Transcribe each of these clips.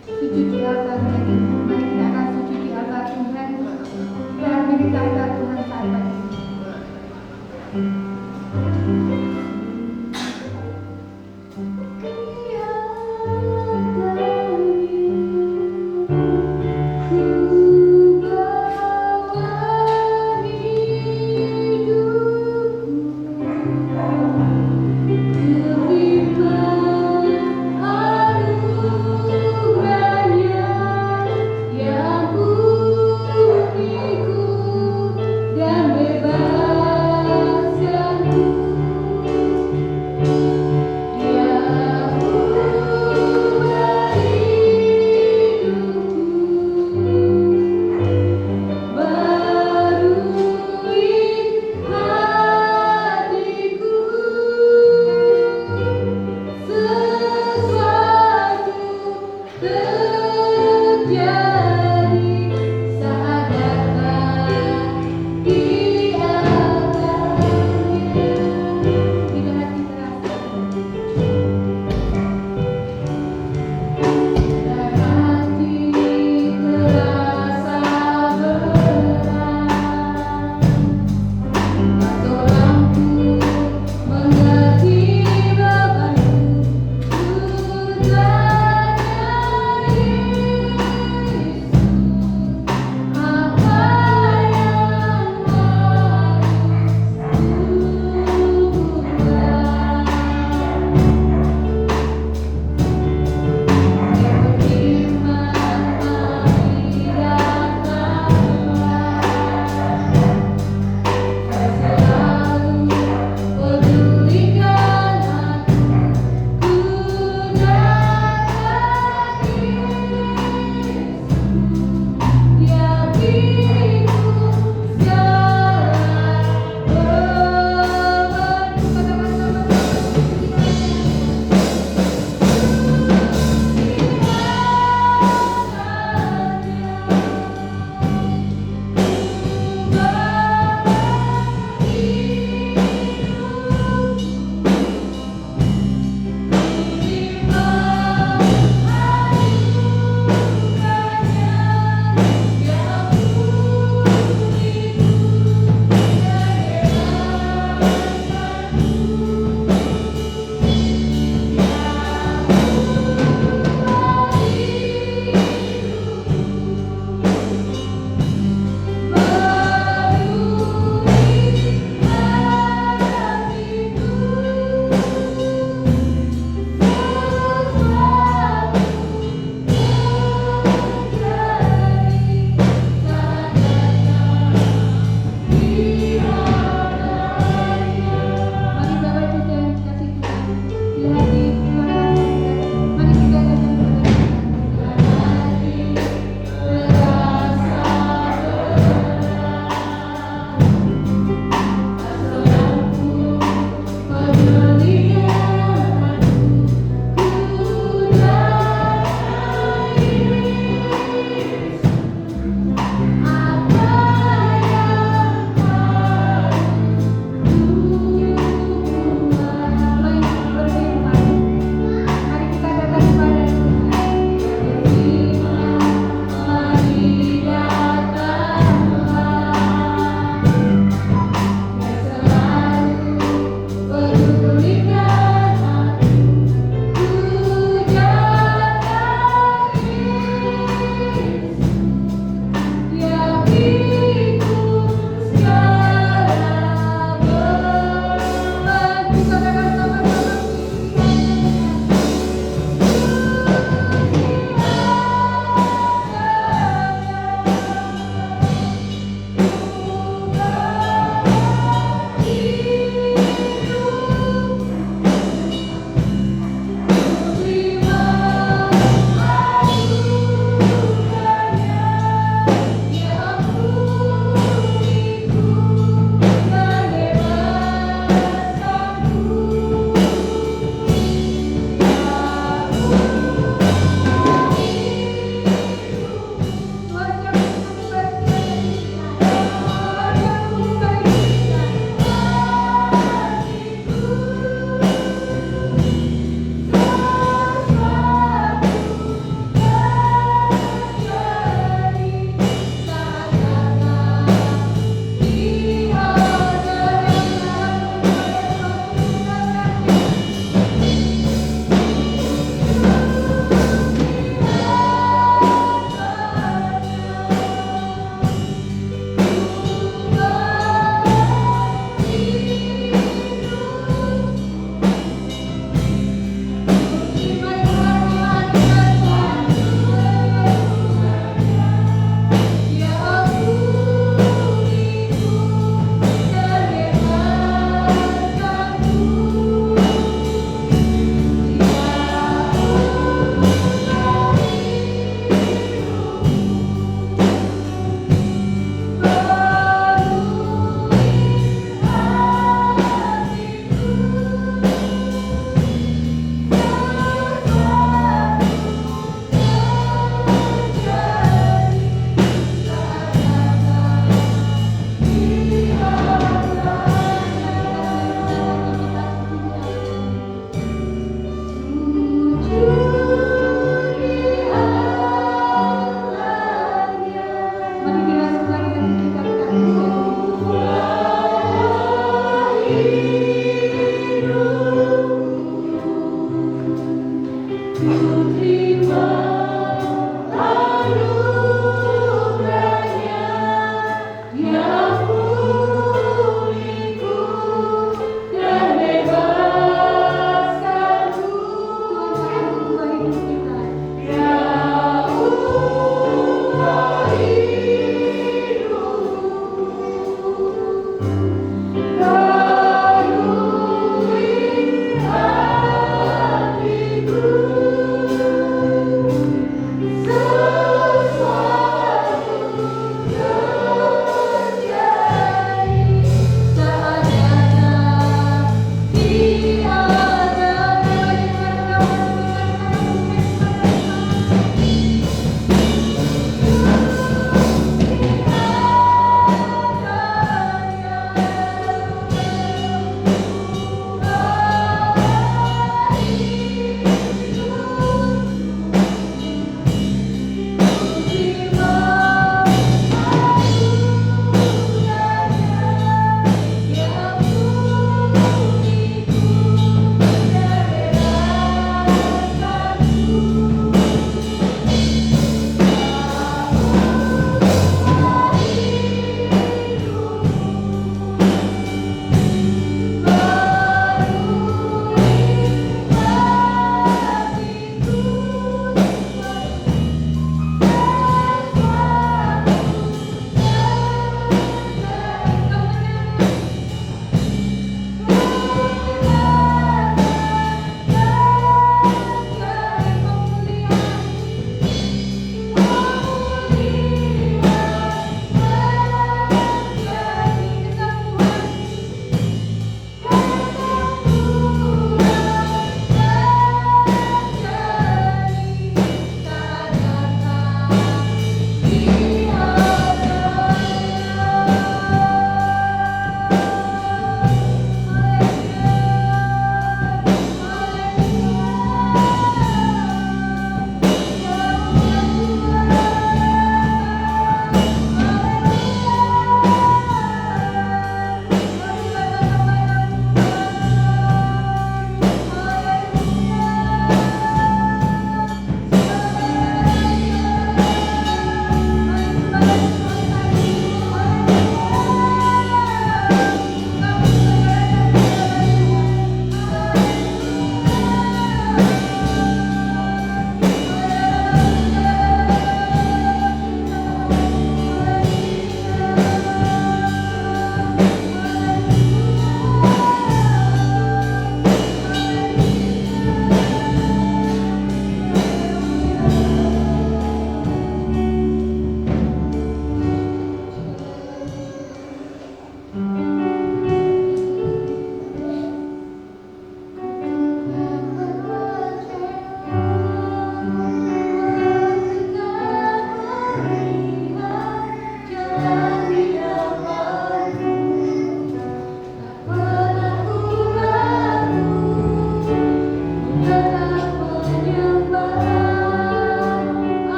Sujud di altar Tuhan. Mari kita akan sujud di altar Tuhan. Kita akan minta altar Tuhan saat pagi ini.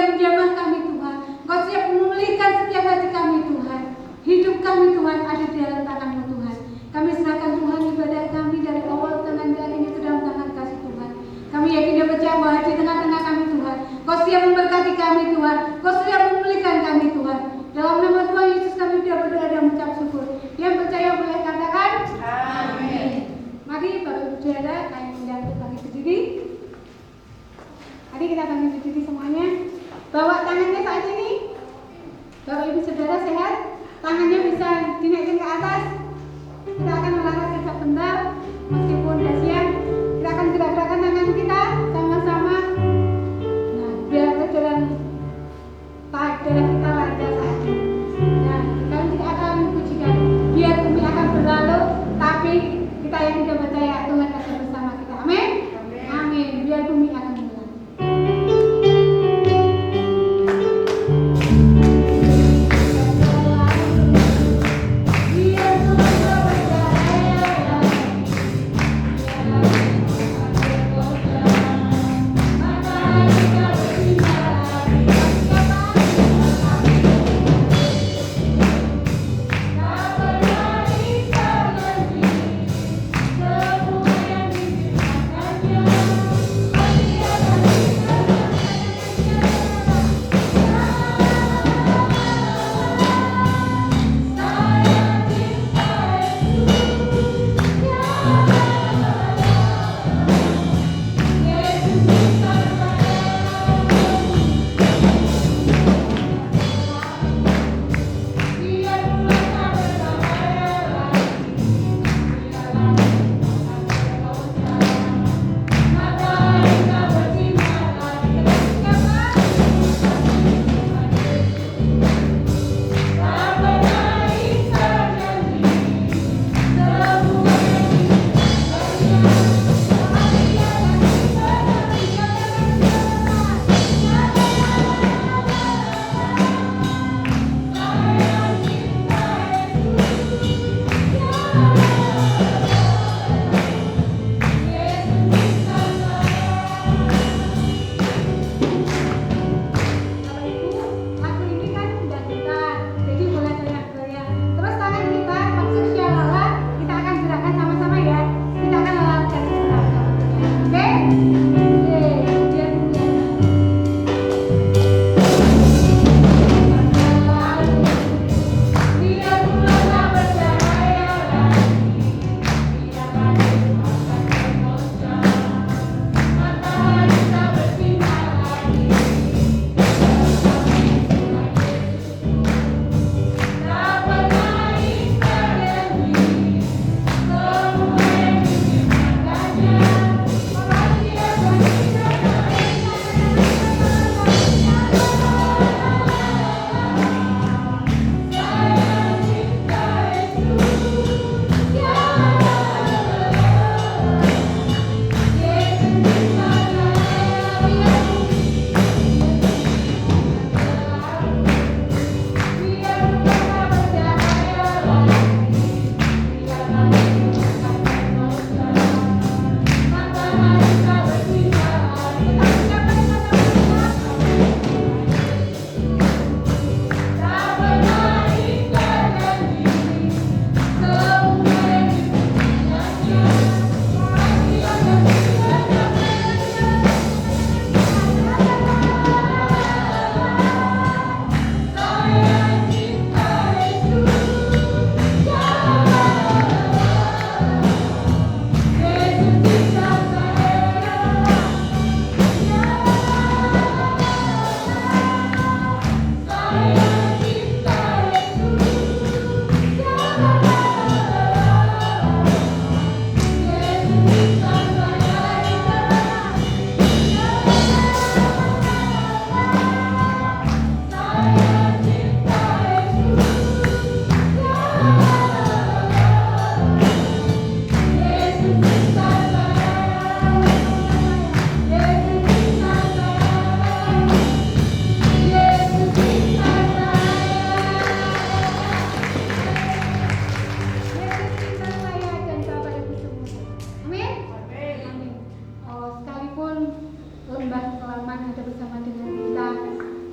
menjamah kami Tuhan. Engkau siap memulihkan setiap hati kami Tuhan. Hidup kami Tuhan ada di dalam tangan-Mu Tuhan. Kami serahkan Tuhan ibadah kami dari awal pengantian ini ke dalam tangan kasih Tuhan. Kami yakin dan percaya bahwa di tengah-tengah kami Tuhan, Kau siap memberkati kami Tuhan. Kau siap memulihkan kami Tuhan. Dalam nama Tuhan Yesus kami sudah berdoa dan mengucap syukur. Yang percaya boleh katakan amin. Mari Bapak Ibu Saudara kami undang untuk bangkit berdiri. Mari kita bangkit berdiri semuanya. Bawa tangannya saat ini. Bapak Ibu Saudara sehat. Tangannya bisa dinaikkan ke atas. Kita akan olahraga sepak tendang meskipun sudah siang. Kita akan gerak-gerakan tangan kita sama-sama. Nah, biar berjalan tarik darah kita lancar saat ini. Nah, kita tidak akan pujikan. Biar bumi akan berlalu, tapi kita yang tidak percaya Tuhan akan bersama kita. Amin. Amin. Biar bumi akan berlalu. Biar bumi berjaya.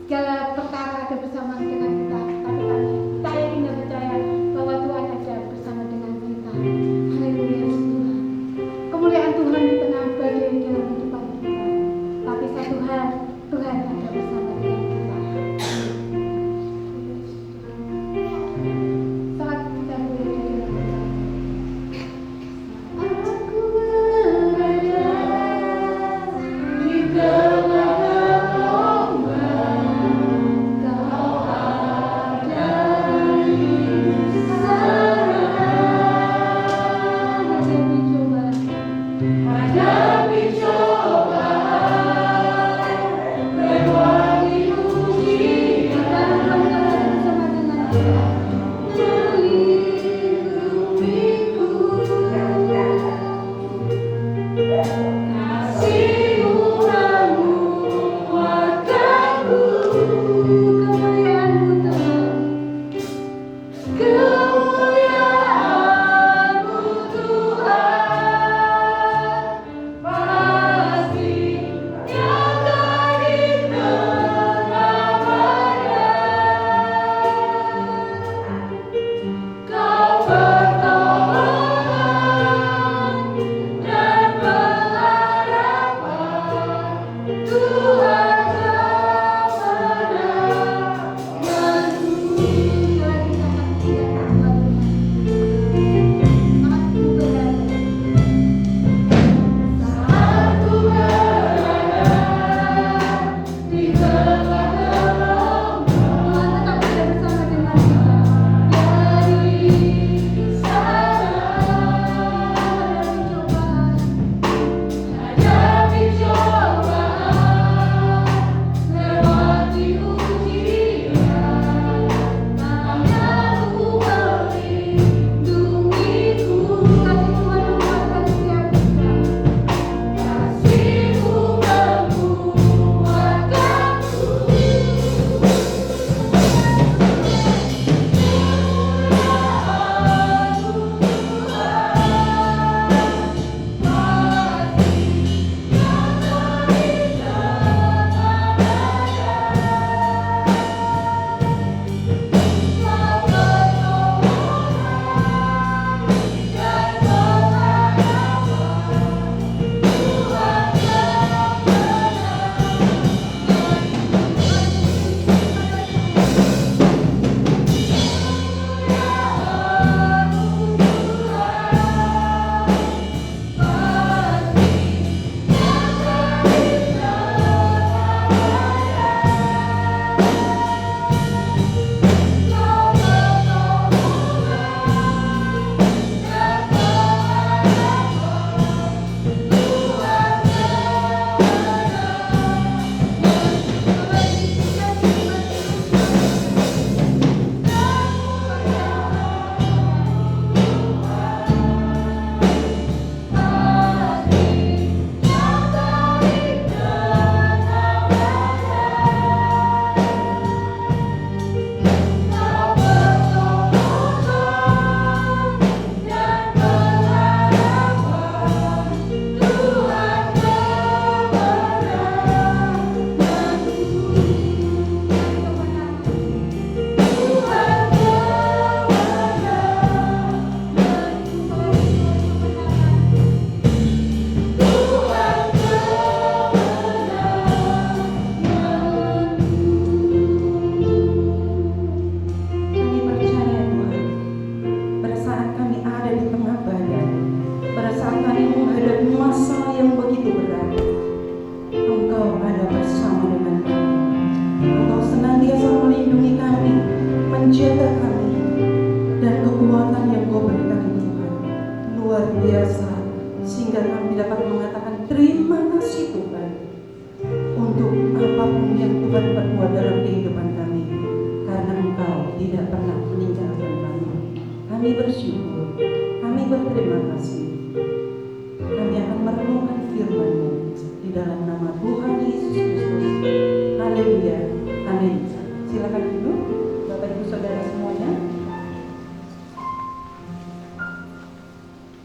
segala perkara ada bersama dengan kita, tapi saya yakin dan percaya bahwa Tuhan ada bersama dengan kita. Haleluya Tuhan. Kemuliaan Tuhan di tengah badai dalam kehidupan kita, tapi satu hal, Tuhan ada bersama dengan kita. Saat kita berada dalam Tuhan, aku berada di tengah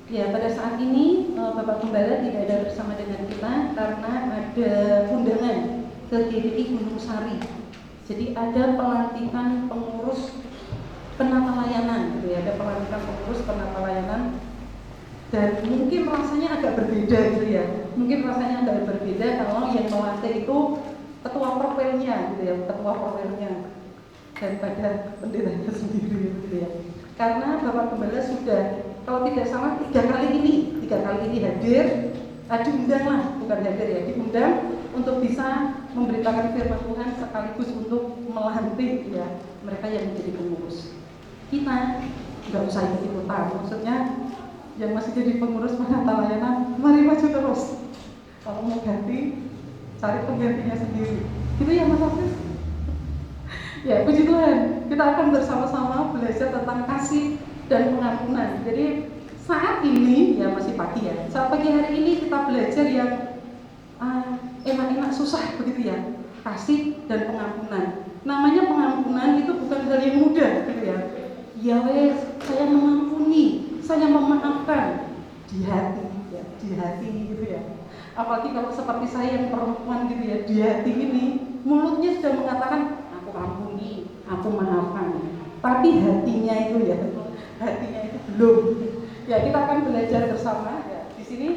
Ya, pada saat ini Bapak Gembala tidak ada bersama dengan kita karena ada undangan ke GBI Gunung Sari. Jadi ada pelantikan pengurus penata layanan gitu ya, ada pelantikan pengurus penata layanan, dan mungkin rasanya agak berbeda gitu ya. Mungkin rasanya agak berbeda kalau yang melantik itu ketua perwelnya gitu ya, ketua perwelnya daripada pendetanya sendiri gitu ya. Karena Bapak Gembala sudah, kalau tidak salah tiga kali ini hadir, diundang lah, bukan hadir ya, diundang untuk bisa memberitakan firman Tuhan sekaligus untuk melantik ya mereka yang menjadi pengurus. Kita nggak usah ikut-ikutan, maksudnya yang masih jadi pengurus penata layanan, mari maju terus. Kalau mau ganti, cari penggantinya sendiri. Itu ya Mas Hafiz. Ya, puji Tuhan, kita akan bersama-sama belajar tentang kasih dan pengampunan. Jadi saat ini, ya masih pagi ya, saat pagi hari ini kita belajar yang enak-enak susah begitu ya, kasih dan pengampunan. Namanya pengampunan itu bukan hal yang mudah gitu ya. Ya wes, saya mengampuni, saya memaafkan di hati, ya, di hati gitu ya. Apalagi kalau seperti saya yang perempuan gitu ya, di hati ini mulutnya sudah mengatakan aku ampuni, aku maafkan, tapi hatinya itu ya, hatinya itu belum. Ya kita akan belajar bersama ya. Di sini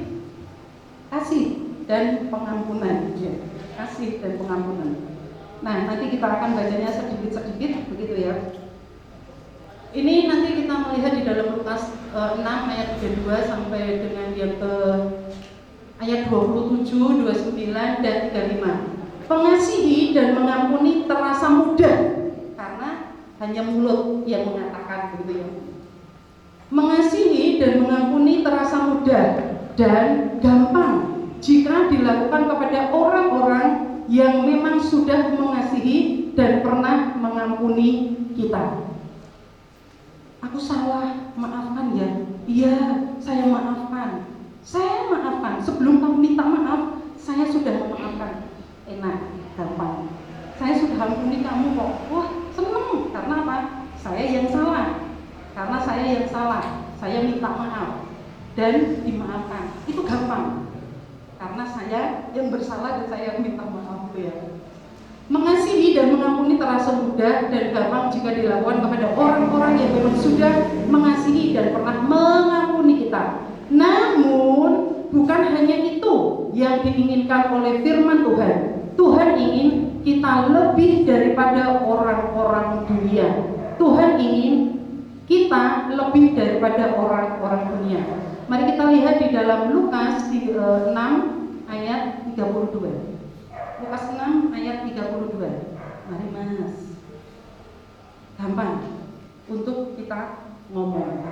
kasih dan pengampunan, ya. Kasih dan pengampunan. Nah nanti kita akan bacanya sedikit-sedikit begitu ya. Ini nanti kita melihat di dalam Lukas 6 ayat 32 sampai dengan yang ke ayat 27, 29 dan 35. Mengasihi dan mengampuni terasa mudah karena hanya mulut yang mengatakan begitu ya. Mengasihi dan mengampuni terasa mudah dan gampang jika dilakukan kepada orang-orang yang memang sudah mengasihi dan pernah mengampuni kita. Aku salah, maafkan ya. Iya, saya maafkan. Saya maafkan. Sebelum kamu minta maaf, saya sudah memaafkan. Enak, gampang. Saya sudah ampuni kamu kok. Wah, seneng. Karena apa? Saya yang salah. Karena saya yang salah, saya minta maaf dan dimaafkan. Itu gampang. Karena saya yang bersalah dan saya yang minta maaf ya. Mengasihi dan mengampuni terasa mudah dan gampang jika dilakukan kepada orang-orang yang memang sudah mengasihi dan pernah mengampuni kita. Namun bukan hanya itu yang diinginkan oleh firman Tuhan. Tuhan ingin kita lebih daripada orang-orang dunia. Tuhan ingin kita lebih daripada orang-orang dunia. Mari kita lihat di dalam Lukas 6 ayat 32. Lukas 6 ayat 32. Mari Mas. Gampang untuk kita ngomong,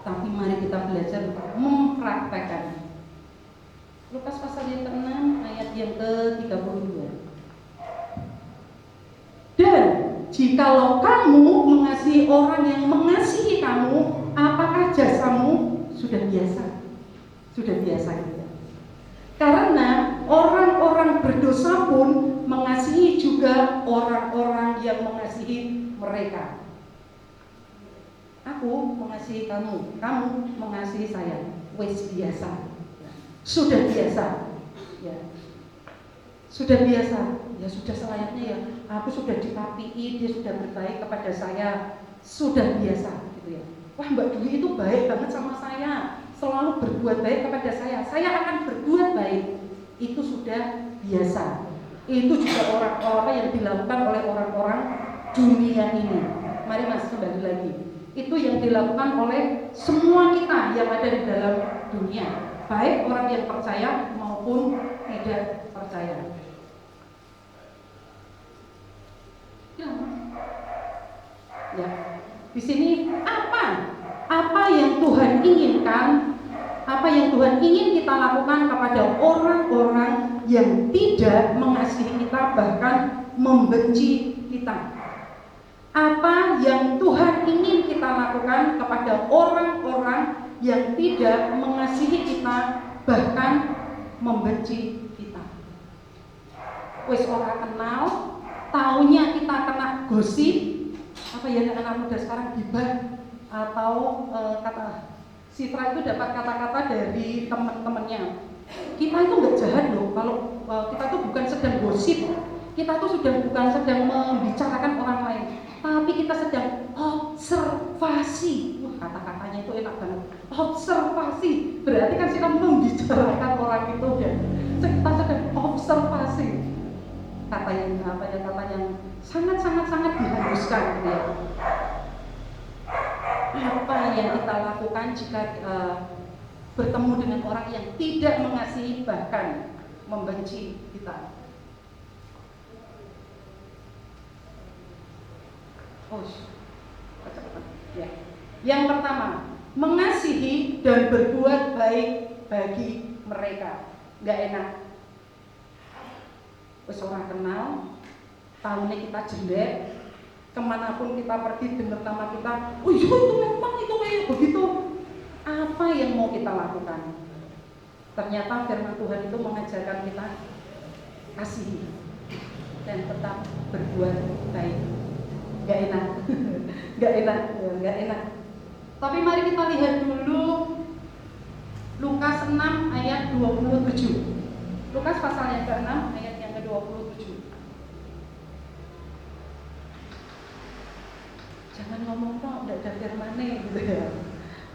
tapi mari kita belajar untuk mempraktekkan. Lukas pasal yang ke-6 ayat yang ke-32. Dan jikalau kamu mengasihi orang yang mengasihi kamu, apakah jasamu sudah biasa? Sudah biasa gitu. Karena orang-orang berdosa pun mengasihi juga orang-orang yang mengasihi mereka. Aku mengasihi kamu, kamu mengasihi saya. Wes biasa. Sudah biasa. Ya. Sudah biasa. Ya sudah selayaknya ya. Aku sudah dipapii, dia sudah berbaik kepada saya. Sudah biasa gitu ya. Wah, Mbak Dwi itu baik banget sama saya. Selalu berbuat baik kepada saya akan berbuat baik. Itu sudah biasa. Itu juga orang-orang yang dilakukan oleh orang-orang dunia ini. Mari Mas kembali lagi. Itu yang dilakukan oleh semua kita yang ada di dalam dunia, baik orang yang percaya maupun tidak percaya. Ya, di sini apa yang Tuhan inginkan? Apa yang Tuhan ingin kita lakukan kepada orang-orang yang tidak mengasihi kita, bahkan membenci kita? Apa yang Tuhan ingin kita lakukan kepada orang-orang yang tidak mengasihi kita, bahkan membenci kita? Wes ora kenal, taunya kita kena gosip, apa ya anak muda sekarang gibah, atau kata Sitra itu dapat kata-kata dari teman-temannya. Kita itu nggak jahat loh, kalau kita tuh bukan sedang gosip, kita tuh sudah bukan sedang membicarakan orang lain, tapi kita sedang observasi. Wah, kata-katanya itu enak banget. Observasi, berarti kan kita membicarakan orang itu ya. Kita sedang observasi. Kata yang sangat dihanguskan gitu ya. Apa yang kita lakukan jika bertemu dengan orang yang tidak mengasihi bahkan membenci kita? Ya. Yang pertama, mengasihi dan berbuat baik bagi mereka. Gak enak. Orang kenal, tahunya kita jelek, kemanapun kita pergi dengar nama kita, oh iya itu memang itu kayak begitu. Apa yang mau kita lakukan? Ternyata firman Tuhan itu mengajarkan kita kasihi dan tetap berbuat baik. Gak enak, gak enak. Tapi mari kita lihat dulu Lukas 6 ayat 27. Lukas pasal yang ke-6 ayat yang ke-27. Jangan ngomong kok, tidak ada firman-nya gitu ya.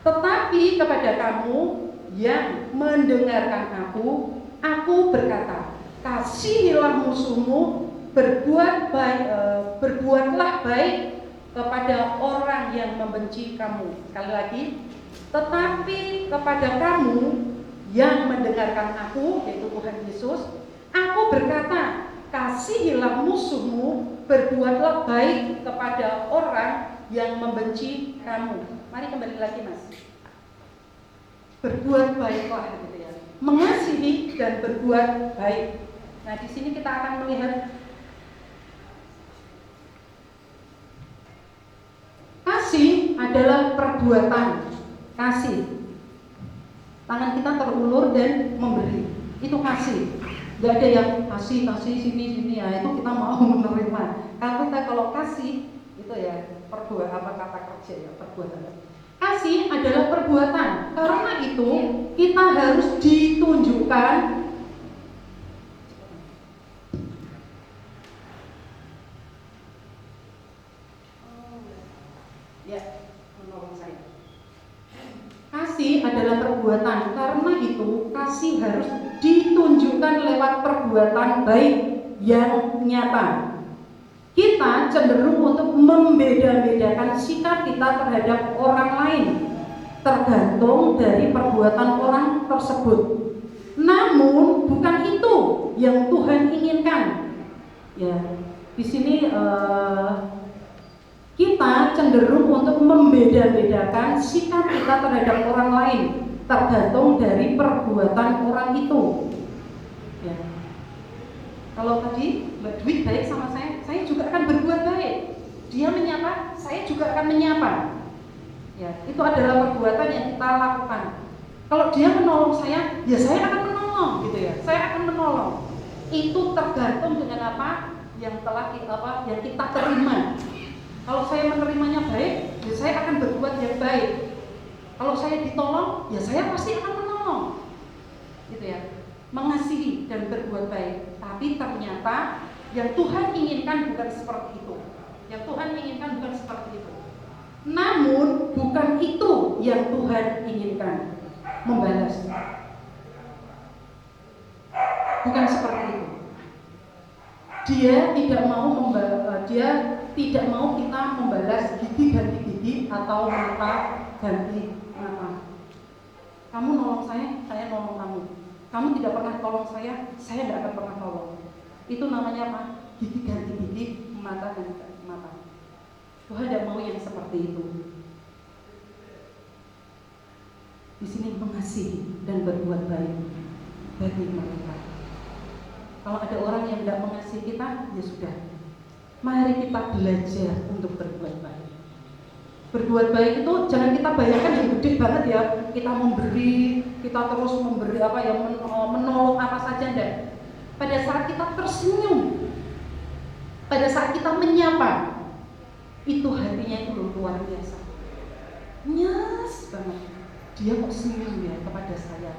Tetapi kepada kamu yang mendengarkan aku berkata, kasihilah musuhmu, berbuatlah baik kepada orang yang membenci kamu. Sekali lagi, tetapi kepada kamu yang mendengarkan aku, yaitu Tuhan Yesus, aku berkata, kasihilah musuhmu, berbuatlah baik kepada orang yang membenci kamu. Mari kembali lagi Mas. Berbuat baiklah gitu ya. Mengasihi dan berbuat baik. Nah, di sini kita akan melihat kasih adalah perbuatan kasih. Tangan kita terulur dan memberi. Itu kasih. Gak ada yang kasih sini ya, itu kita mau menerima. Kalau kasih itu ya perbuatan, kata kerja ya, perbuatan. Kasih adalah perbuatan. Karena itu kita harus ditunjukkan ya, menolong saya. Kasih adalah perbuatan. Karena itu kasih harus ditunjukkan lewat perbuatan baik yang nyata. Kita cenderung untuk membeda-bedakan sikap kita terhadap orang lain tergantung dari perbuatan orang tersebut. Namun bukan itu yang Tuhan inginkan. Ya, di sini kita cenderung untuk membeda-bedakan sikap kita terhadap orang lain tergantung dari perbuatan orang itu. Ya. Kalau tadi Mbak Dwi baik sama saya juga akan berbuat baik. Dia menyapa, saya juga akan menyapa. Ya, itu adalah perbuatan yang kita lakukan. Kalau dia menolong saya, ya saya akan menolong, gitu ya. Saya akan menolong. Itu tergantung dengan apa yang kita terima. Kalau saya menerimanya baik, ya saya akan berbuat yang baik. Kalau saya ditolong, ya saya pasti akan menolong. Gitu ya. Mengasihi dan berbuat baik. Tapi ternyata yang Tuhan inginkan bukan seperti itu. Yang Tuhan inginkan bukan seperti itu. Namun bukan itu yang Tuhan inginkan, membalas. Bukan seperti itu. Dia tidak mau kita membalas gigi ganti gigi atau mata ganti mata. Kamu nolong saya nolong kamu. Kamu tidak pernah tolong saya tidak akan pernah tolong. Itu namanya apa? Gigi ganti gigi, mata ganti mata. Tuhan tidak mau yang seperti itu. Di sini mengasihi dan berbuat baik bagi mereka. Kalau ada orang yang tidak mengasihi kita, ya sudah. Mari kita belajar untuk berbuat baik. Berbuat baik itu jangan kita bayangkan yang gede banget ya. Kita memberi, kita terus memberi menolong apa saja enggak. Pada saat kita tersenyum, pada saat kita menyapa, itu hatinya itu luar biasa. Nyes banget. Dia kok senyum ya kepada saya.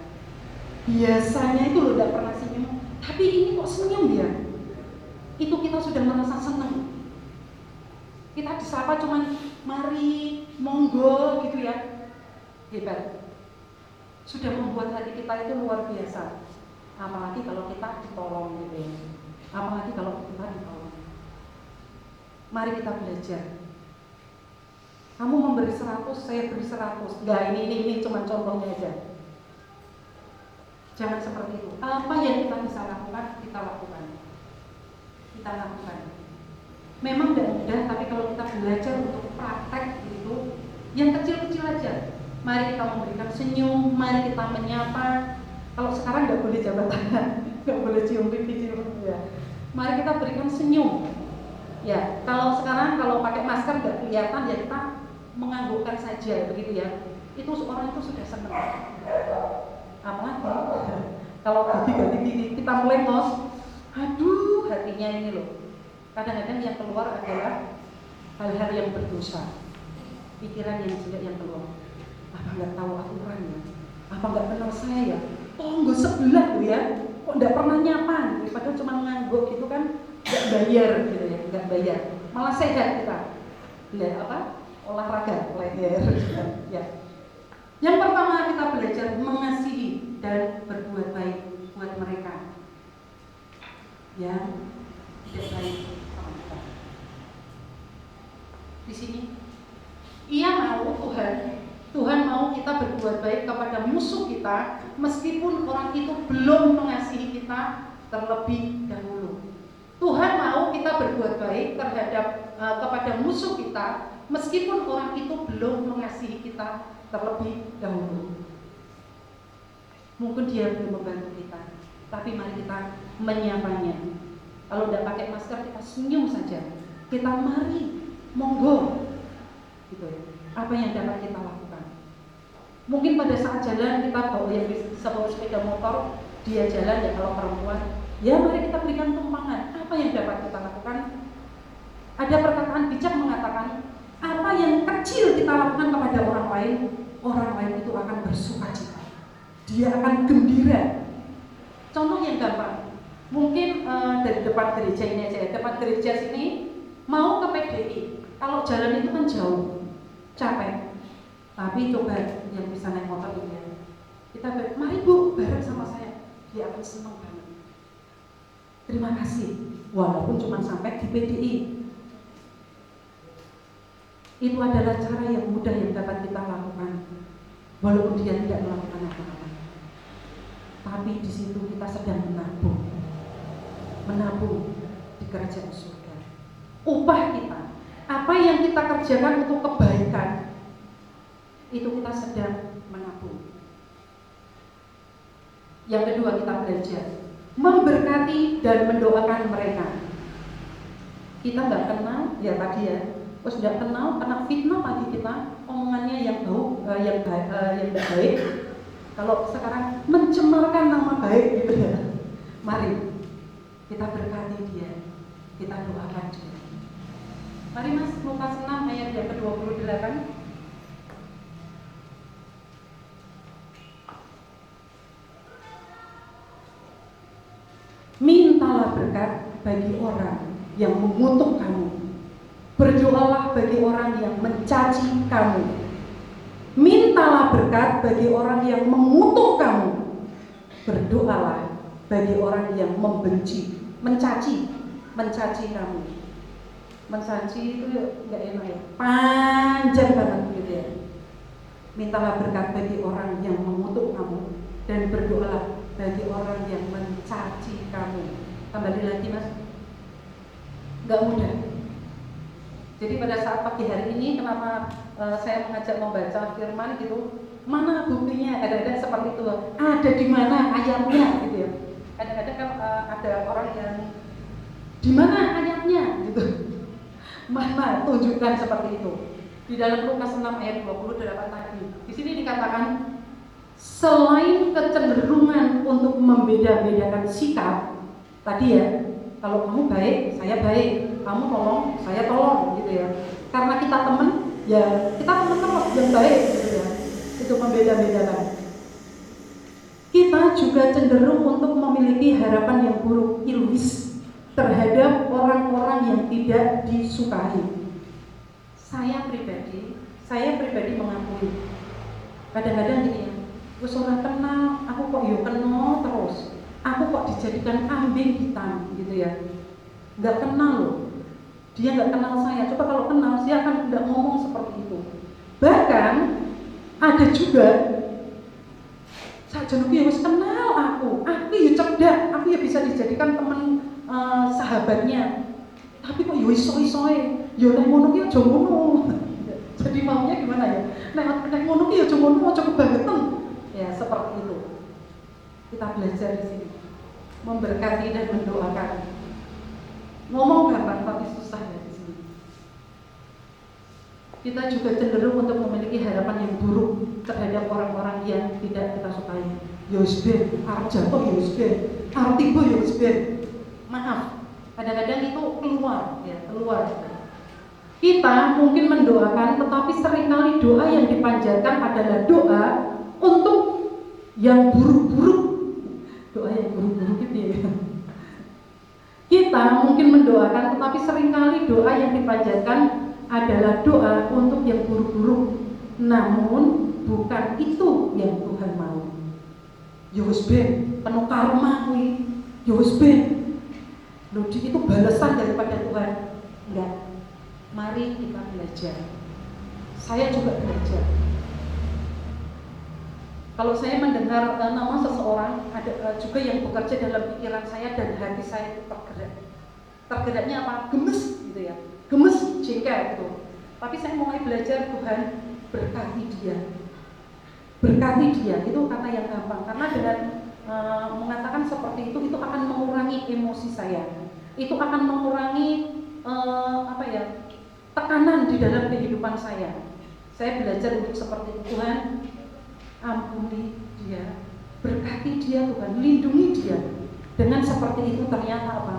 Biasanya itu tidak pernah senyum, tapi ini kok senyum dia. itu kita sudah merasa senang. Kita disapa cuman mari, monggo gitu ya. Hebat. Sudah membuat hati kita itu luar biasa. Apalagi kalau kita ditolong gitu ya. Apalagi kalau kita ditolong. Mari kita belajar. Kamu memberi 100, saya beri 100. Enggak, ini cuma contohnya aja. Jangan seperti itu. Apa yang kita bisa lakukan, kita lakukan. Kita lakukan. Memang tidak mudah, tapi kalau kita belajar untuk praktek gitu, yang kecil-kecil aja. Mari kita memberikan senyum, mari kita menyapa. Kalau sekarang nggak boleh jabat tangan, nggak boleh cium pipi, cium ya. Mari kita berikan senyum. Ya, kalau sekarang kalau pakai masker nggak kelihatan ya kita menganggukkan saja begitu ya. Itu orang itu sudah senang. Apalagi kalau ganti gigi kita melengos, aduh hatinya ini loh. Kadang-kadang yang keluar adalah hal-hal yang berdosa, pikiran yang jelek yang keluar. Apa nggak tahu aturan ya? Apa nggak kenal saya ya? Tonggo sebelah tuh ya, kok nggak pernah nyapa? Padahal cuma ngangguk gitu kan, nggak bayar gitu ya, nggak bayar. Malah sehat kita. Lihat apa? Olahraga, leher. Ya. Yang pertama kita belajar mengasihi dan berbuat baik buat mereka yang tidak baik. Di sini ia mau Tuhan mau kita berbuat baik kepada musuh kita meskipun orang itu belum mengasihi kita terlebih dahulu. Tuhan mau kita berbuat baik terhadap kepada musuh kita meskipun orang itu belum mengasihi kita terlebih dahulu. Mungkin dia belum membantu kita, tapi mari kita menyapanya. Kalau tidak pakai masker kita senyum saja. Kita mari, monggo. Gitu ya. Apa yang dapat kita lakukan? Mungkin pada saat jalan kita bawa yang bisa bawa sepeda motor, dia jalan ya kalau perempuan, ya mari kita berikan tumpangan. Apa yang dapat kita lakukan? Ada perkataan bijak mengatakan, apa yang kecil kita lakukan kepada orang lain itu akan bersukacita. Dia akan gembira. Contoh yang gampang, mungkin dari depan gereja ini aja. Depan gereja sini mau ke PDI. Kalau jalan itu kan jauh, capek. Tapi coba yang bisa naik motor ini ya. Kita mari Bu, bareng sama saya. Dia akan senang banget. Terima kasih. Walaupun cuma sampai di PDI. Itu adalah cara yang mudah yang dapat kita lakukan. Walaupun dia tidak melakukan apa-apa. Tapi di situ kita sedang menabung di kerajaan surga. Upah kita, apa yang kita kerjakan untuk kebaikan, itu kita sedang menabung. Yang kedua kita belajar memberkati dan mendoakan mereka. Kita nggak kenal, ya tadi ya, terus nggak kenal, kena fitnah pagi kita, omongannya yang bau, yang baik. Kalau sekarang mencemarkan nama baik gitu ya. Mari kita berkati dia, kita doakan dia. Mari Mas, Lukas 6 ayat yang ke-28. Mintalah berkat bagi orang yang mengutuk kamu. Berdoalah bagi orang yang mencaci kamu. Mintalah berkat bagi orang yang mengutuk kamu. Berdoalah bagi orang yang membenci, mencaci kamu. Mencaci itu enggak enak ya, panjang banget gitu ya. Mintalah berkat bagi orang yang mengutuk kamu dan berdoalah bagi orang yang mencaci kamu. Kembali lagi Mas, enggak mudah. Jadi pada saat pagi hari ini kenapa saya mengajak membaca firman gitu, mana buktinya? Kadang-kadang seperti itu, ada di mana ayatnya gitu ya. Kadang-kadang kan ada orang yang di mana ayatnya gitu. Mana tunjukkan seperti itu. Di dalam Lukas 6 ayat 28 tadi. Di sini dikatakan selain kecenderungan untuk membeda-bedakan sikap tadi ya, kalau kamu baik, saya baik, kamu tolong, saya tolong gitu ya. Karena kita teman, ya kita teman-teman yang baik gitu ya. Itu membeda-bedakan. Kita juga cenderung untuk memiliki harapan yang buruk, ilwis. terhadap orang-orang yang tidak disukai. Saya pribadi mengakui kadang-kadang gini ya, wis ora kenal, aku kok yo kenal terus. Aku kok dijadikan kambing hitam gitu ya. Nggak kenal loh. Dia nggak kenal saya. Coba kalau kenal, dia akan tidak ngomong seperti itu. Bahkan ada juga saja ya wis kenal aku ya cerdas, aku ya bisa dijadikan teman sahabatnya. Tapi kok yo iso-isoe, yo nek ngono ki aja ngono. Jadi maunya gimana ya? Nek ngono ki aja ngono, aja kebangetan. Ya seperti itu. Kita belajar di sini, memberkati dan mendoakan. Ngomong gampang tapi susah ya di sini. Kita juga cenderung untuk memiliki harapan yang buruk terhadap orang-orang yang tidak kita sukai. Yosben, arep jatuh Yosben, arep tiba Yosben. Maaf, kadang-kadang itu keluar. Kita mungkin mendoakan, tetapi seringkali doa yang dipanjatkan adalah doa untuk yang buruk-buruk. Doa yang buruk-buruk gitu ya. Kita mungkin mendoakan, tetapi seringkali doa yang dipanjatkan adalah doa untuk yang buruk-buruk. Namun bukan itu yang Tuhan mau. Yosben, penuh karma kuwi. Yosben. Lodi itu balasan daripada Tuhan. Enggak. Mari kita belajar. Saya juga belajar. Kalau saya mendengar nama seseorang, ada juga yang bekerja dalam pikiran saya dan hati saya itu tergerak. Tergeraknya apa? Gemes gitu ya. Gemes, jengkel gitu. Tapi saya mulai belajar, Tuhan berkati dia. Berkati dia, itu kata yang gampang. Karena dengan mengatakan seperti itu akan mengurangi emosi saya. Itu akan mengurangi tekanan di dalam kehidupan saya. Saya belajar untuk seperti itu. Tuhan, ampuni dia, berkati dia Tuhan, lindungi dia. Dengan seperti itu ternyata apa?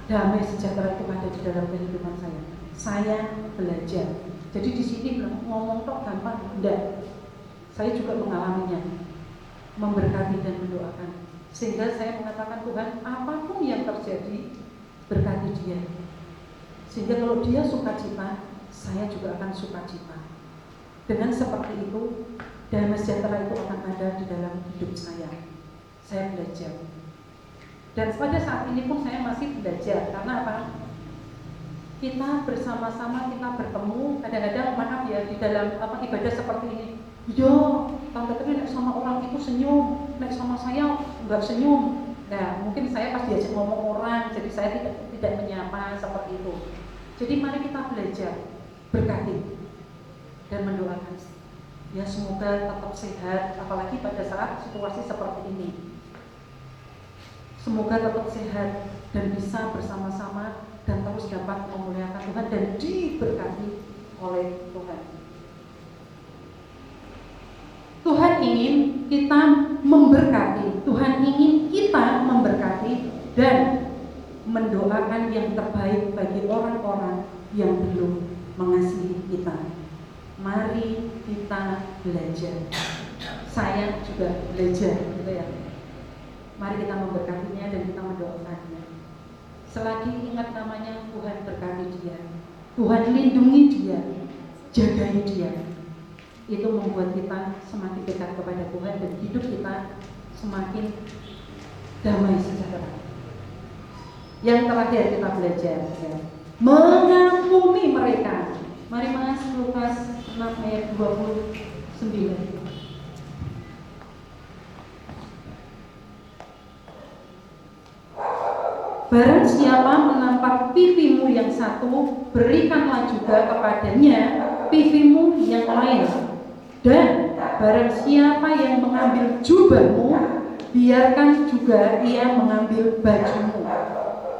Damai sejahtera itu ada di dalam kehidupan saya. Saya belajar. Jadi di sini ngomong tok gampang, enggak. Saya juga mengalaminya, memberkati dan mendoakan. Sehingga saya mengatakan, Tuhan, apapun yang terjadi, berkati dia. Sehingga kalau dia sukacita, saya juga akan sukacita. Dengan seperti itu, damai sejahtera itu akan ada di dalam hidup saya. Saya belajar. Dan pada saat ini pun saya masih belajar. Karena apa? Kita bersama-sama, kita bertemu. Kadang-kadang maaf ya, di dalam ibadah seperti ini. Yo, tante Tri nek sama orang itu senyum, nek sama saya enggak senyum. Nah, mungkin saya pas diajak ngomong orang, jadi saya tidak menyapa seperti itu. Jadi mari kita belajar, berkati dan mendoakan. Ya semoga tetap sehat, apalagi pada saat situasi seperti ini. Semoga tetap sehat dan bisa bersama-sama dan terus dapat memuliakan Tuhan dan diberkati oleh Tuhan. Tuhan ingin kita memberkati, Tuhan ingin kita memberkati dan mendoakan yang terbaik bagi orang-orang yang belum mengasihi kita. Mari kita belajar. Saya juga belajar, gitu ya. Mari kita memberkatinya dan kita mendoakannya. Selagi ingat namanya, Tuhan berkati dia, Tuhan lindungi dia, jagai dia. Itu membuat kita semakin dekat kepada Tuhan dan hidup kita semakin damai sejahtera. Yang terakhir kita belajar ya, mengampuni mereka. Mari Mas, Lukas 6 ayat 29. Barang siapa menampar pipimu yang satu, berikanlah juga kepadanya pipimu yang lain. Dan barang siapa yang mengambil jubahmu, biarkan juga ia mengambil bajumu.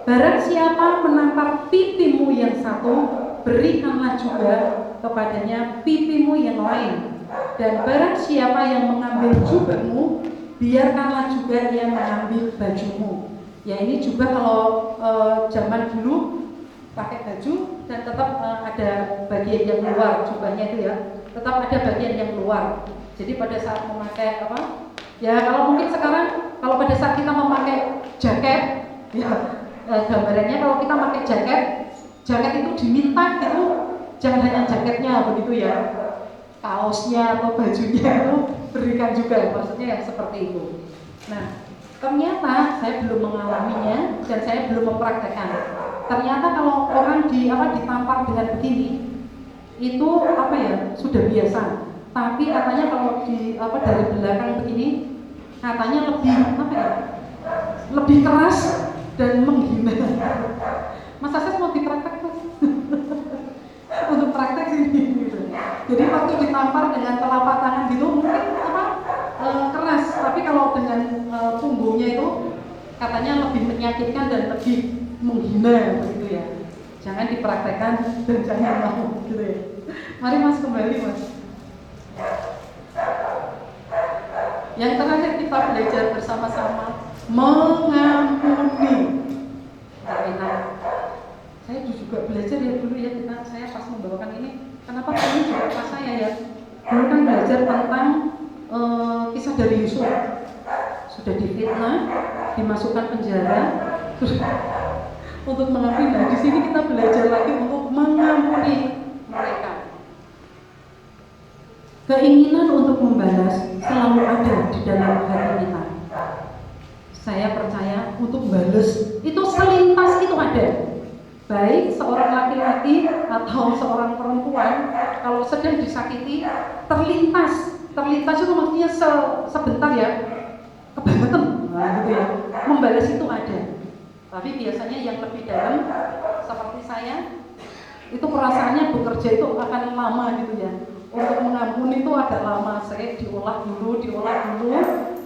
Barang siapa menampar pipimu yang satu, berikanlah juga kepadanya pipimu yang lain. Dan barang siapa yang mengambil jubahmu, biarkanlah juga ia mengambil bajumu. Ya ini juga kalau zaman dulu pakai baju dan tetap ada bagian yang luar, jubahnya itu ya, tetap ada bagian yang luar. Jadi pada saat memakai ya kalau mungkin sekarang kalau pada saat kita memakai jaket, ya gambarannya kalau kita pakai jaket itu diminta gitu, jangan hanya jaketnya begitu ya, kaosnya atau bajunya itu berikan juga, maksudnya yang seperti itu. Nah, ternyata saya belum mengalaminya dan saya belum mempraktekkan. Ternyata kalau orang ditampar dengan begini, itu sudah biasa. Tapi katanya kalau dari belakang begini, katanya lebih keras dan menghina. Mas Ases mau dipraktek untuk praktek sini gitu. Jadi waktu ditampar dengan telapak tangan gitu mungkin keras, tapi kalau dengan punggungnya itu katanya lebih menyakitkan dan lebih menghina begitu ya. Jangan dipraktekkan dan jangan mau gitu ya. Mari Mas kembali Mas. Yang terakhir kita belajar bersama-sama mengampuni. Enak. Saya juga belajar ya dulu ya, saya pas membawakan ini, kenapa ini juga pas saya ya. Dulu kan belajar tentang kisah dari Yusuf. Sudah difitnah, dimasukkan penjara, untuk mengampuni. Nah, di sini kita belajar lagi untuk mengampuni mereka. Keinginan untuk membalas selalu ada di dalam hati kita. Saya percaya untuk balas itu selintas itu ada. Baik seorang laki-laki atau seorang perempuan kalau sedang disakiti, terlintas itu maksudnya sebentar ya, kebangetan, gitu ya. Membalas itu ada. Tapi biasanya yang lebih dalam seperti saya itu perasaannya bekerja itu akan lama gitu ya. Untuk mengampuni itu agak lama, saya diolah dulu,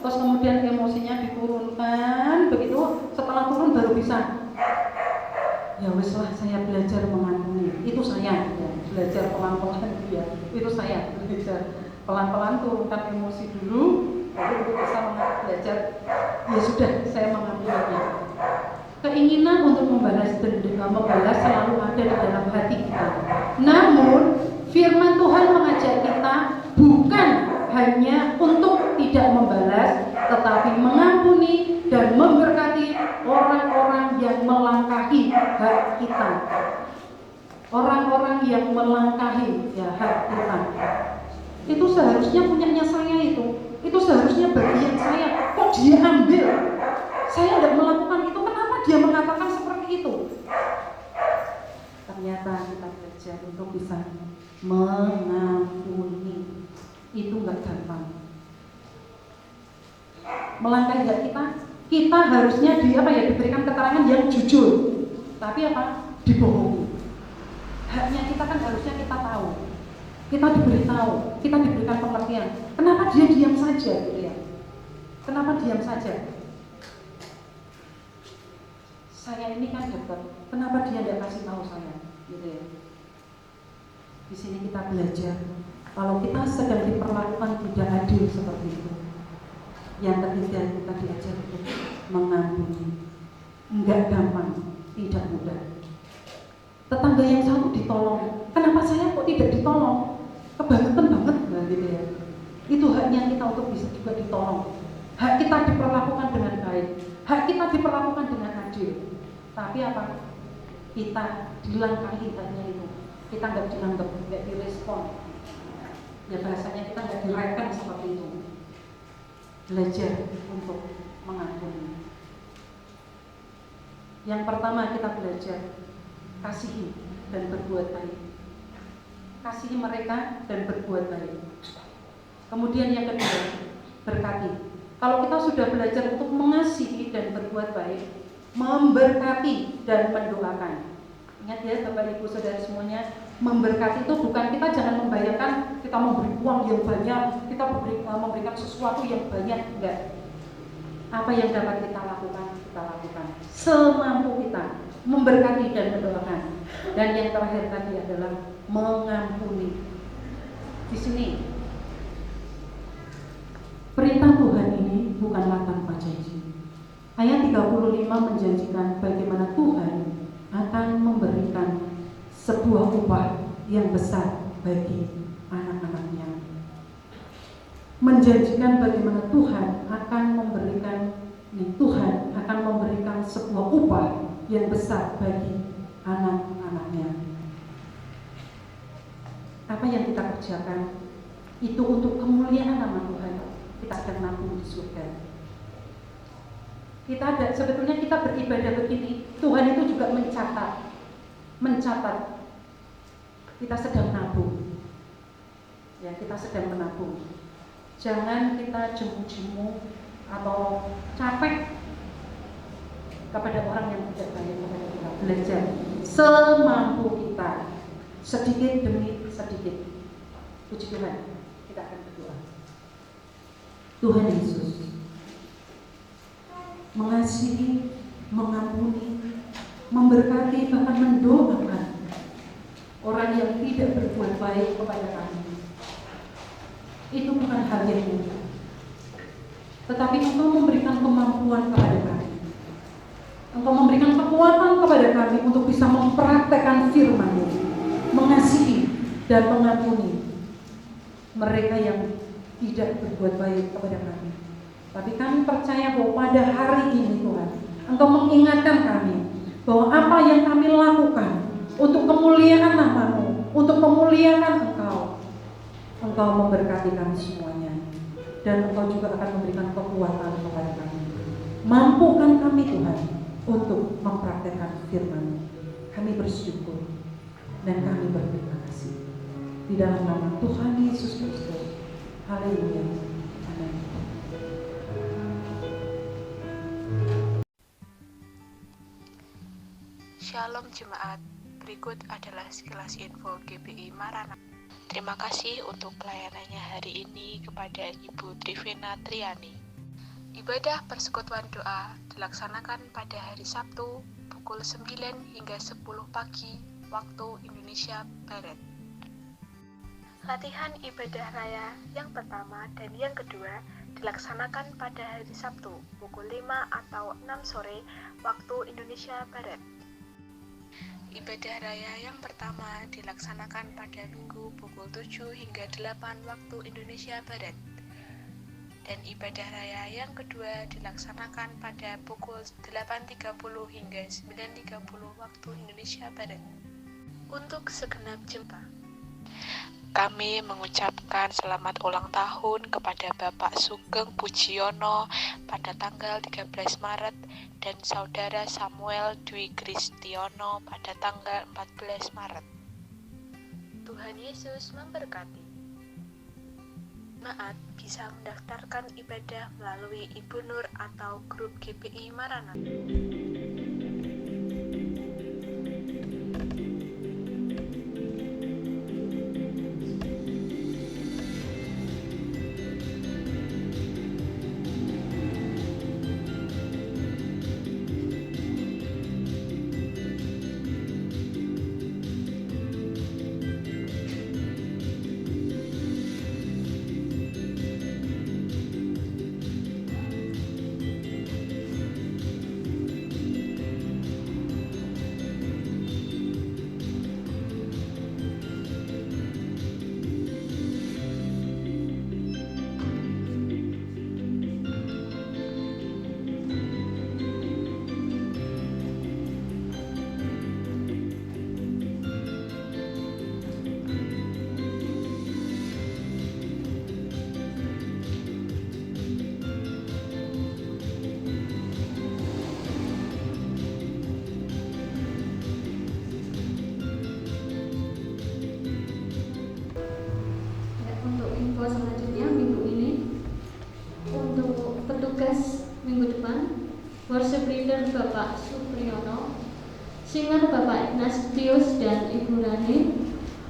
terus kemudian emosinya diturunkan, begitu setelah turun baru bisa. Ya wes lah, saya belajar mengampuni. Itu saya ya, belajar pelan-pelan ya. Itu saya belajar pelan-pelan turunkan emosi dulu, baru bisa belajar. Ya sudah, saya mengampuni. Keinginan untuk membalas selalu ada di dalam hati kita. Namun firman Tuhan mengajak kita bukan hanya untuk tidak membalas, tetapi mengampuni dan memberkati orang-orang yang melangkahi hak kita. Orang-orang yang melangkahi hak kita. Itu seharusnya punyanya saya itu seharusnya bagian saya. Kok dia ambil? Saya tidak melakukan itu, kenapa dia mengatakan seperti itu? Ternyata kita belajar untuk bisa mengampuni. Itu nggak gampang. Melangkahi hak kita harusnya diberikan keterangan yang jujur. Tapi dibohongi. Haknya kita kan harusnya kita tahu. Kita diberitahu, kita diberikan pengertian. Kenapa dia diam saja gitu ya? Kenapa diam saja? Saya ini kan dokter, kenapa dia tidak kasih tahu saya? Gitu ya. Di sini kita belajar kalau kita sedang diperlakukan tidak adil seperti itu. Yang ketiga kita diajar untuk mengampuni. Enggak gampang, tidak mudah. Tetangga yang satu ditolong, kenapa saya kok tidak ditolong? Kebangetan banget, gitu ya. Itu haknya kita untuk bisa juga ditolong. Hak kita diperlakukan dengan baik, hak kita diperlakukan dengan adil. Tapi kita dilangkahi haknya itu. Kita nggak dianggap, nggak direspon. Ya bahasanya kita nggak direken seperti itu. Belajar untuk mengampuni. Yang pertama kita belajar kasihi dan berbuat baik. Kasihi mereka dan berbuat baik. Kemudian yang kedua, berkati. Kalau kita sudah belajar untuk mengasihi dan berbuat baik, memberkati dan mendoakan. Ingat ya Bapak Ibu Saudara semuanya, memberkati itu bukan kita jangan membayangkan kita memberi uang yang banyak, kita memberikan sesuatu yang banyak, enggak. Apa yang dapat kita lakukan, kita lakukan semampu kita, memberkati dan mendoakan. Dan yang terakhir tadi adalah mengampuni. Di sini perintah Tuhan ini bukanlah tanpa janji. Ayat 35 menjanjikan bagaimana Tuhan akan memberikan sebuah upah yang besar bagi anak-anaknya. Menjanjikan bagaimana Tuhan akan memberikan sebuah upah yang besar bagi anak-anaknya. Apa yang kita kerjakan itu untuk kemuliaan nama Tuhan. Kita akan nabung di surga. Sebetulnya kita beribadah begini, Tuhan itu juga mencatat kita sedang nabung. Ya, kita sedang menabung. Jangan kita jemu-jemu atau capek kepada orang yang tidak bayar kepada kita. Belajar semampu kita, sedikit demi sedikit. Puji Tuhan. Kita akan berdoa. Tuhan Yesus mengasihi, mengampuni, memberkati, bahkan mendoakan orang yang tidak berbuat baik kepada kami. Itu bukan hal yang mudah, tetapi Engkau memberikan kemampuan kepada kami. Engkau memberikan kekuatan kepada kami untuk bisa mempraktekkan firman-Mu, mengasihi dan mengampuni mereka yang tidak berbuat baik kepada kami. Tapi kami percaya bahwa pada hari ini Tuhan, Engkau mengingatkan kami bahwa apa yang kami lakukan untuk kemuliaan nama-Mu, untuk memuliakan Engkau memberkati kami semuanya. Dan Engkau juga akan memberikan kekuatan kepada kami. Mampukan kami Tuhan untuk mempraktekkan firman-Mu. Kami bersyukur dan kami berterima kasih. Di dalam nama Tuhan Yesus Kristus. Haleluya. Amin. Shalom Jemaat, berikut adalah sekilas info GBI Maranatha. Terima kasih untuk pelayanannya hari ini kepada Ibu Trivena Triani. Ibadah persekutuan doa dilaksanakan pada hari Sabtu pukul 9 hingga 10 pagi waktu Indonesia Barat. Latihan ibadah raya yang pertama dan yang kedua dilaksanakan pada hari Sabtu pukul 5 atau 6 sore waktu Indonesia Barat. Ibadah raya yang pertama dilaksanakan pada Minggu pukul 7 hingga 8 waktu Indonesia Barat. Dan ibadah raya yang kedua dilaksanakan pada pukul 8.30 hingga 9.30 waktu Indonesia Barat. Untuk segenap jemaat, kami mengucapkan selamat ulang tahun kepada Bapak Sugeng Pujiono pada tanggal 13 Maret dan Saudara Samuel Dwi Kristiono pada tanggal 14 Maret. Tuhan Yesus memberkati. Jemaat bisa mendaftarkan ibadah melalui Ibu Nur atau grup GBI Maranatha. Selanjutnya minggu ini untuk petugas minggu depan, worship leader Bapak Supriyono, singer Bapak Ignatius dan Ibu Rani,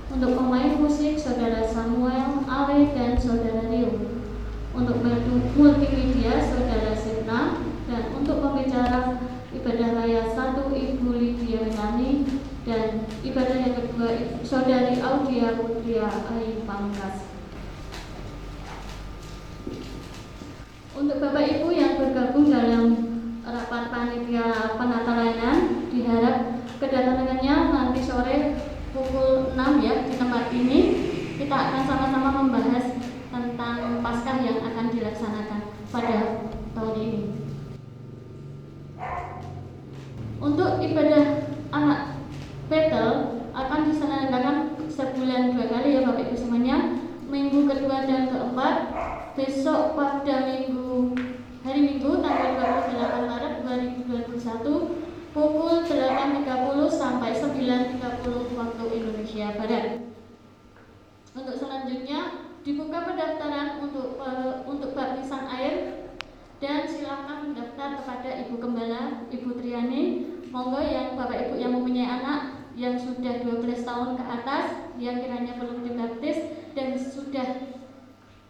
untuk pemain musik Saudara Samuel, Ale dan Saudara Rio, untuk multimedia Saudara Sirna, dan untuk pembicara ibadah raya 1 Ibu Lydia Rani, dan ibadah yang kedua Saudari Audia Putria Ayu Pamungkas. Untuk Bapak Ibu yang bergabung dalam rapat panitia penata layanan, diharap kedatangannya nanti sore pukul 6 ya di tempat ini. Kita akan sama-sama membahas tentang Paskah yang akan dilaksanakan pada tahun ini. Untuk kepada Ibu Gembala, Ibu Triani. Monggo yang Bapak Ibu yang mempunyai anak yang sudah 12 tahun ke atas, yang kiranya belum dibaptis dan sudah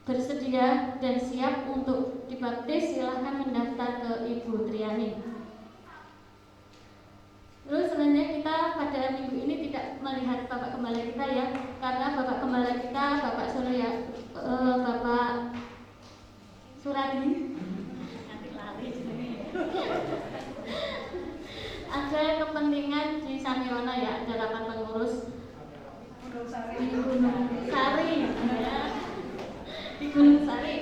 bersedia dan siap untuk dibaptis, silahkan mendaftar ke Ibu Triani. Terus sebenarnya kita pada minggu ini tidak melihat Bapak Gembala kita ya, karena Bapak Gembala kita Bapak Suradi nanti lari ada kepentingan di Samirona ya, ada rapat pengurus di Gunung Sari ya, di Gunung Sari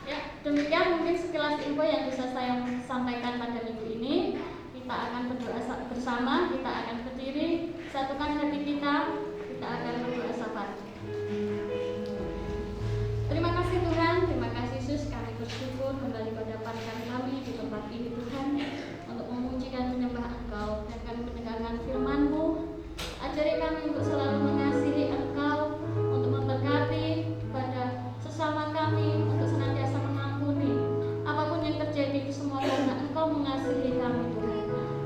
ya. Demikian mungkin sekilas info yang bisa saya sampaikan pada minggu ini. Kita akan berdoa bersama, kita akan berdiri, satukan hati kita akan berdoa syafaat. Terima kasih Tuhan, terima kasih Yesus, kami bersyukur kembali pada pangkat kami di tempat ini Tuhan, untuk memuji dan menyembah Engkau, dan kami mendengarkan firman-Mu. Ajari kami untuk selalu mengasihi Engkau, untuk memberkati pada sesama kami, untuk senantiasa mengampuni apapun yang terjadi itu semua karena Engkau mengasihi kami Tuhan.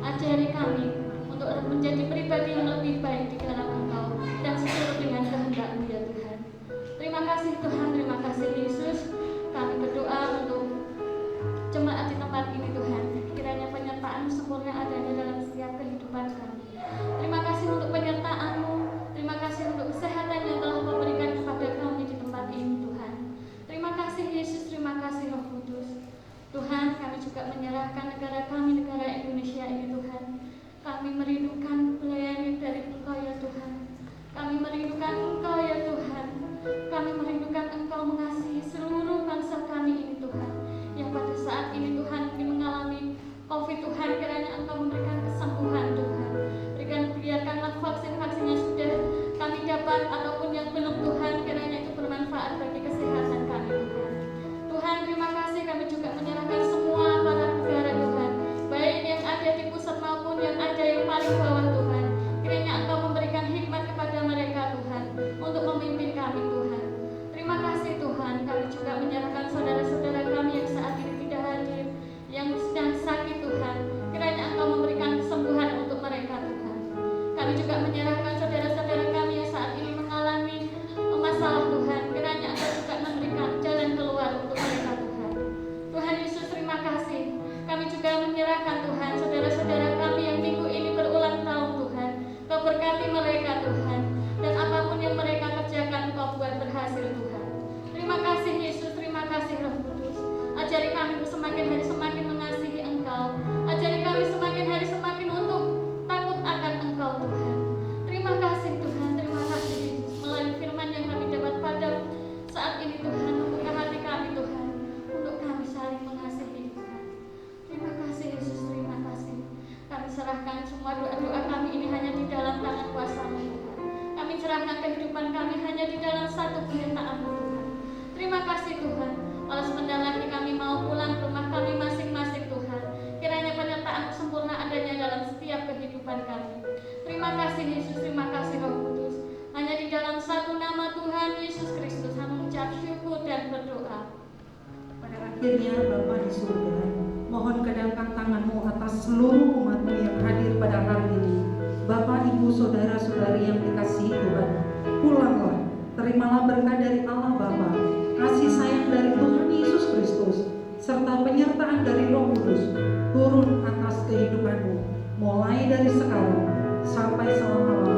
Ajari kami untuk menjadi pribadi yang lebih baik di dalam Engkau dan sesuai dengan kehendak-Mu ya Tuhan. Terima kasih Tuhan, terima kasih Yesus. Kami berdoa untuk jemaat di tempat ini Tuhan, kiranya penyertaan-Mu sempurna adanya dalam setiap kehidupan kami. Terima kasih untuk penyertaan-Mu, terima kasih untuk kesehatan yang telah Kau berikan kepada kami di tempat ini Tuhan. Terima kasih Yesus, terima kasih Roh Kudus. Tuhan, kami juga menyerahkan negara kami, negara Indonesia ini Tuhan. Kami merindukan pelayanan dari Engkau ya Tuhan. Kami merindukan Engkau ya Tuhan. Kami merindukan Engkau mengasihi seluruh bangsa kami ini Tuhan, yang pada saat ini Tuhan mengalami COVID Tuhan, kiranya Engkau memberikan kesembuhan Tuhan. Biarkanlah vaksin-vaksin yang sudah kami dapat ataupun yang belum Tuhan, kiranya itu bermanfaat bagi kesehatan kami Tuhan. Tuhan, terima kasih, kami juga menyerahkan semua para negara Tuhan, baik yang ada di pusat maupun yang ada yang paling bawah Tuhan. Kiranya Engkau memberikan hikmat kepada mereka Tuhan, untuk memimpin kami Tuhan. Terima kasih Tuhan, kami juga menyerahkan saudara-saudara kami yang saat ini tidak hadir, yang sedang sakit Tuhan. Kiranya Engkau memberikan kesembuhan untuk mereka Tuhan. Kami juga menyerahkan saudara-saudara kami yang saat ini mengalami masalah Tuhan. Kiranya Engkau juga memberikan jalan keluar untuk mereka Tuhan. Tuhan Yesus, terima kasih. Kami juga menyerahkan Tuhan saudara-saudara kami yang minggu ini berulang tahun Tuhan. Kau berkati mereka Tuhan, dan apapun yang mereka kerjakan Kau buat berhasil Tuhan. Terima kasih Yesus, terima kasih Roh Kudus. Ajari kami semakin hari semakin mengasihi Engkau. Ajari kami semakin hari semakin untuk takut akan Engkau Tuhan. Terima kasih Tuhan, terima kasih Yesus. Melalui firman yang kami dapat pada saat ini Tuhan, membuka hati kami Tuhan, untuk kami saling mengasihi Tuhan. Terima kasih Yesus, terima kasih. Kami serahkan semua doa-doa kami ini hanya di dalam tangan kuasa-Mu Tuhan. Kami serahkan kehidupan kami hanya di dalam satu perintah-Mu Tuhan. Terima kasih Tuhan. Kalau sebentar lagi kami mau pulang ke rumah kami masing-masing Tuhan, kiranya penyertaan sempurna adanya dalam setiap kehidupan kami. Terima kasih Yesus, terima kasih Roh Kudus. Hanya di dalam satu nama Tuhan Yesus Kristus kami mengucap syukur dan berdoa. Pada akhirnya Bapa di surga, mohon kedangkan tangan-Mu atas seluruh umat-Mu yang hadir pada hari ini. Bapak, Ibu, Saudara-saudari yang dikasihi Tuhan, pulanglah, terimalah berkat dari Allah Bapa, kasih sayang dari Tuhan Yesus Kristus, serta penyertaan dari Roh Kudus turun atas kehidupan-Mu, mulai dari sekarang sampai selama-lamanya.